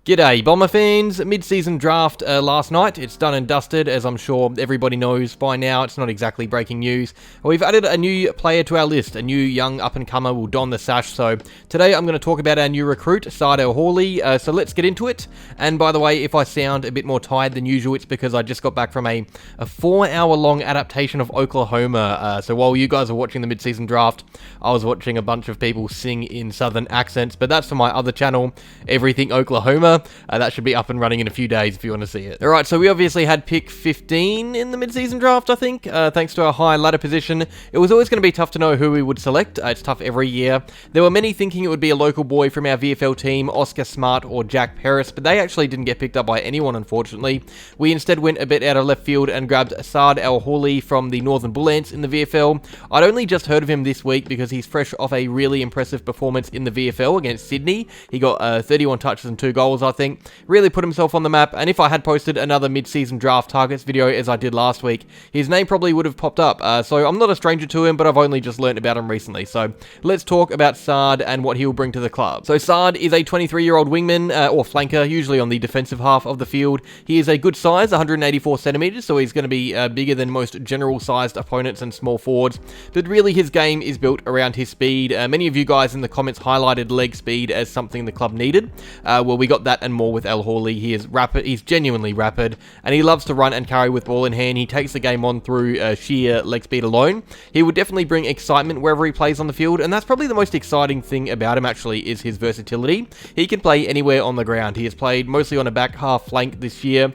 G'day Bomber fans, mid-season draft last night. It's done and dusted, as I'm sure everybody knows by now. It's not exactly breaking news. We've added a new player to our list. A new young up-and-comer will don the sash. So today I'm going to talk about our new recruit, Saad El-Hawli. So let's get into it. And by the way, if I sound a bit more tired than usual, it's because I just got back from a 4-hour-long adaptation of Oklahoma. So while you guys are watching the mid-season draft, I was watching a bunch of people sing in southern accents. But that's for my other channel, Everything Oklahoma. That should be up and running in a few days if you want to see it. Alright, so we obviously had pick 15 in the mid-season draft, I think, thanks to our high ladder position. It was always going to be tough to know who we would select. It's tough every year. There were many thinking it would be a local boy from our VFL team, Oscar Smart or Jack Paris, but they actually didn't get picked up by anyone, unfortunately. We instead went a bit out of left field and grabbed Saad El-Hawli from the Northern Bull Ants in the VFL. I'd only just heard of him this week because he's fresh off a really impressive performance in the VFL against Sydney. He got 31 touches and 2 goals, I think. Really put himself on the map, and if I had posted another mid-season draft targets video as I did last week, his name probably would have popped up. So I'm not a stranger to him, but I've only just learnt about him recently. So let's talk about Saad and what he will bring to the club. So Saad is a 23-year-old wingman or flanker, usually on the defensive half of the field. He is a good size, 184 centimeters, so he's going to be bigger than most general-sized opponents and small forwards. But really, his game is built around his speed. Many of you guys in the comments highlighted leg speed as something the club needed. Well, we got that and more with El-Hawli. He is rapid, he's genuinely rapid, and he loves to run and carry with ball in hand. He takes the game on through sheer leg speed alone. He would definitely bring excitement wherever he plays on the field, and that's probably the most exciting thing about him, actually, is his versatility. He can play anywhere on the ground. He has played mostly on a back half flank this year,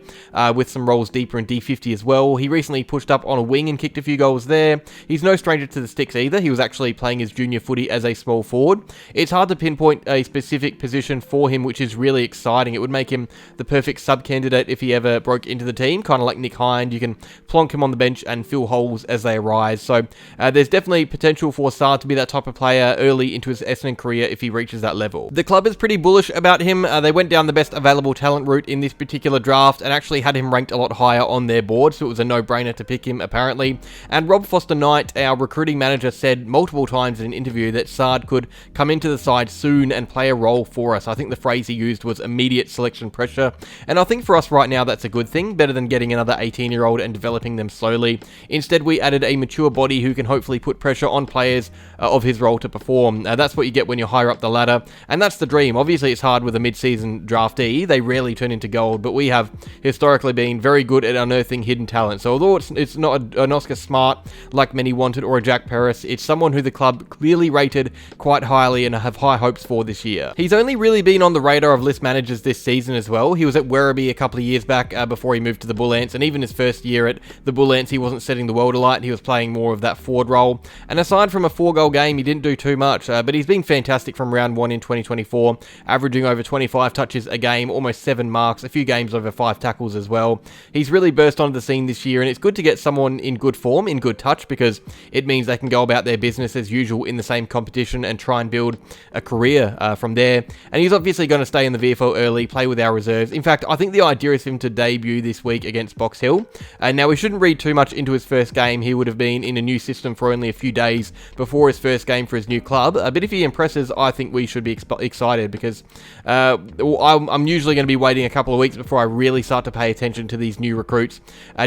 with some roles deeper in D50 as well. He recently pushed up on a wing and kicked a few goals there. He's no stranger to the sticks either. He was actually playing his junior footy as a small forward. It's hard to pinpoint a specific position for him, which is really exciting. It would make him the perfect sub-candidate if he ever broke into the team, kind of like Nick Hind. You can plonk him on the bench and fill holes as they arise. So there's definitely potential for Saad to be that type of player early into his Essendon career if he reaches that level. The club is pretty bullish about him. They went down the best available talent route in this particular draft and actually had him ranked a lot higher on their board, so it was a no-brainer to pick him, apparently. And Rob Foster-Knight, our recruiting manager, said multiple times in an interview that Saad could come into the side soon and play a role for us. I think the phrase he used was immediate selection pressure, and I think for us right now that's a good thing, better than getting another 18-year-old and developing them slowly. Instead, we added a mature body who can hopefully put pressure on players of his role to perform. That's what you get when you're higher up the ladder, and that's the dream. Obviously, it's hard with a mid-season draftee. They rarely turn into gold, but we have historically been very good at unearthing hidden talent. So although it's not an Oscar Smart like many wanted or a Jack Paris, it's someone who the club clearly rated quite highly and have high hopes for this year. He's only really been on the radar of list managers this season as well. He was at Werribee a couple of years back before he moved to the Bull Ants, and even his first year at the Bull Ants, he wasn't setting the world alight. He was playing more of that forward role, and aside from a 4-goal game, he didn't do too much, but he's been fantastic from round 1 in 2024, averaging over 25 touches a game, almost 7 marks, a few games over 5 tackles as well. He's really burst onto the scene this year, and it's good to get someone in good form, in good touch, because it means they can go about their business as usual in the same competition and try and build a career from there. And he's obviously going to stay in the VFL early, play with our reserves. In fact, I think the idea is for him to debut this week against Box Hill. Now, we shouldn't read too much into his first game. He would have been in a new system for only a few days before his first game for his new club. But if he impresses, I think we should be excited, because I'm usually going to be waiting a couple of weeks before I really start to pay attention to these new recruits,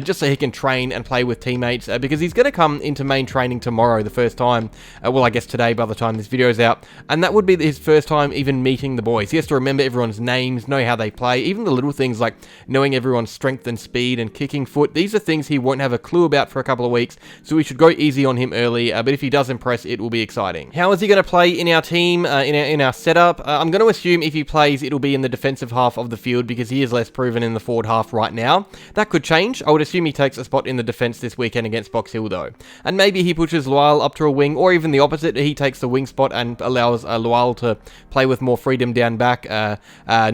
just so he can train and play with teammates, because he's going to come into main training tomorrow, the first time. Well, I guess today by the time this video is out. And that would be his first time even meeting the boys. He has to remember everyone's names, know how they play, even the little things like knowing everyone's strength and speed and kicking foot. These are things he won't have a clue about for a couple of weeks, so we should go easy on him early, but if he does impress, it will be exciting. How is he going to play in our team, in our setup? I'm going to assume if he plays, it'll be in the defensive half of the field, because he is less proven in the forward half right now. That could change. I would assume he takes a spot in the defense this weekend against Box Hill, though. And maybe he pushes Lual up to a wing, or even the opposite, he takes the wing spot and allows Lual to play with more freedom down back,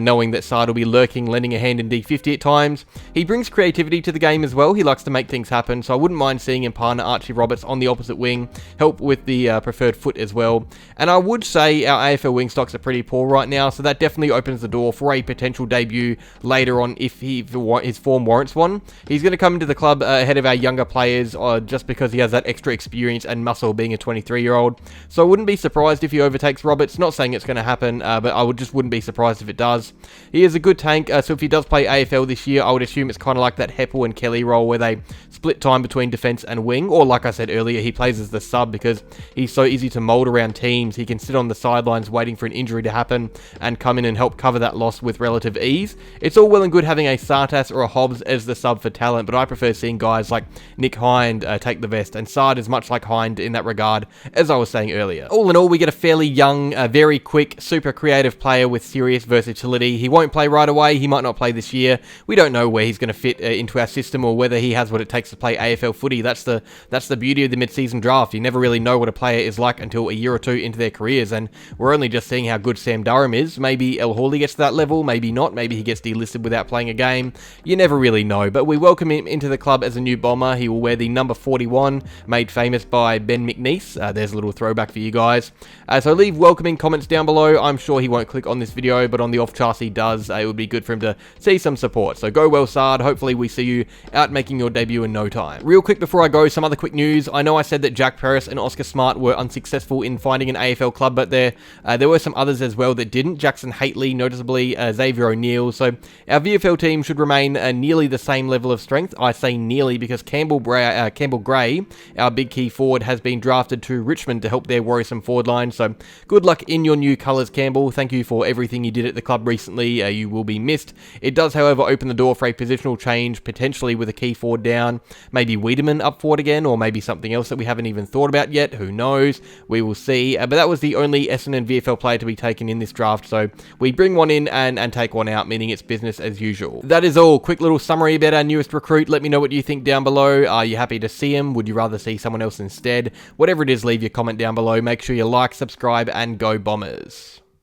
knowing that Saad will be lurking, lending a hand in D50 at times. He brings creativity to the game as well. He likes to make things happen, so I wouldn't mind seeing him partner Archie Roberts on the opposite wing, help with the preferred foot as well. And I would say our AFL wing stocks are pretty poor right now, so that definitely opens the door for a potential debut later on if his form warrants one. He's going to come into the club ahead of our younger players, just because he has that extra experience and muscle being a 23-year-old. So I wouldn't be surprised if he overtakes Roberts. Not saying it's going to happen, but I just wouldn't be surprised if it does. does. He is a good tank, so if he does play AFL this year, I would assume it's kind of like that Heppel and Kelly role where they split time between defense and wing, or like I said earlier, he plays as the sub because he's so easy to mold around teams. He can sit on the sidelines waiting for an injury to happen and come in and help cover that loss with relative ease. It's all well and good having a Sartas or a Hobbs as the sub for talent, but I prefer seeing guys like Nick Hind take the vest, and Saad is much like Hind in that regard, as I was saying earlier. All in all, we get a fairly young, very quick, super creative player with serious versatility. He won't play right away, he might not play this year. We don't know where he's going to fit into our system or whether he has what it takes to play AFL footy. That's the beauty of the mid-season draft. You never really know what a player is like until a year or two into their careers, and we're only just seeing how good Sam Durham is. Maybe El-Hawli gets to that level, maybe not. Maybe he gets delisted without playing a game. You never really know, but we welcome him into the club as a new Bomber. He will wear the number 41, made famous by Ben McNeice. There's a little throwback for you guys. So leave welcoming comments down below. I'm sure he won't click on this video, but on the off chance he does, it would be good for him to see some support. So go well, Saad. Hopefully we see you out making your debut in no time. Real quick before I go, some other quick news. I know I said that Jack Paris and Oscar Smart were unsuccessful in finding an AFL club, but there were some others as well that didn't. Jackson Haitley, noticeably, Xavier O'Neill. So our VFL team should remain nearly the same level of strength. I say nearly because Campbell Gray, our big key forward, has been drafted to Richmond to help their worrisome forward line. So good luck in your new colours, Campbell. Thank you for everything you did at the club recently. You will be missed. It does, however, open the door for a positional change, potentially with a key forward down. Maybe Wiedemann up forward again, or maybe something else that we haven't even thought about yet. Who knows? We will see. But that was the only Essendon VFL player to be taken in this draft, so we bring one in and take one out, meaning it's business as usual. That is all. Quick little summary about our newest recruit. Let me know what you think down below. Are you happy to see him? Would you rather see someone else instead? Whatever it is, leave your comment down below. Make sure you like, subscribe, and go Bombers.